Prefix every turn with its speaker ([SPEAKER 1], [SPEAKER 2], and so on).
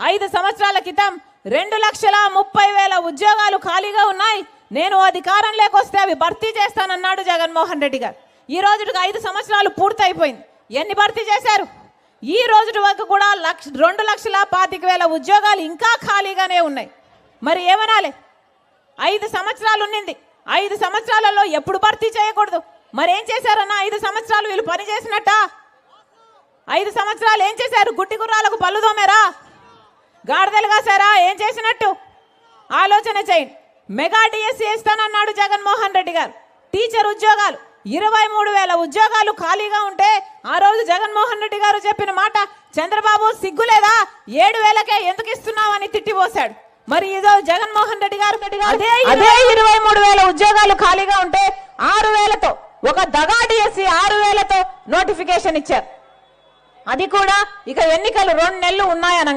[SPEAKER 1] 5 సంవత్సరాల క్రితం 2,30,000 ఉద్యోగాలు ఖాళీగా ఉన్నాయి. నేను అధికారంలోకి వస్తే అవి భర్తీ చేస్తానన్నాడు జగన్మోహన్ రెడ్డి గారు. ఈ రోజుకి 5 సంవత్సరాలు పూర్తయిపోయింది. ఎన్ని భర్తీ చేశారు? ఈ రోజు వరకు కూడా 2,25,000 ఉద్యోగాలు ఇంకా ఖాళీగానే ఉన్నాయి. మరి ఏమనాలి? 5 సంవత్సరాలు ఉన్నింది. 5 సంవత్సరాలలో ఎప్పుడు భర్తీ చేయకూడదు? మరి ఏం చేశారన్నా? 5 సంవత్సరాలు వీళ్ళు పని చేసినట్ట? 5 సంవత్సరాలు ఏం చేశారు? గుడ్డి గుర్రాలకు పళ్ళు దోమేరా? గాడిదలు కాసారా? ఏం చేసినట్టు ఆలోచన చేయండి. మెగా డిఎస్సీ ఇస్తానన్నాడు జగన్మోహన్ రెడ్డి గారు. టీచర్ ఉద్యోగాలు 23,000 ఉద్యోగాలు ఖాళీగా ఉంటే ఆ రోజు జగన్మోహన్ రెడ్డి గారు చెప్పిన మాట, చంద్రబాబు సిగ్గులేదా 7,000కే ఎందుకు ఇస్తున్నావు అని తిట్టిపోశాడు. మరి ఇదో జగన్మోహన్ రెడ్డి గారు అదే 23,000 ఉద్యోగాలు ఖాళీగా ఉంటే 6,000తో ఒక దగా డిఎస్సీ 6,000తో నోటిఫికేషన్ ఇచ్చారు. అది కూడా ఇక ఎన్నికలు 2 నెలలు ఉన్నాయన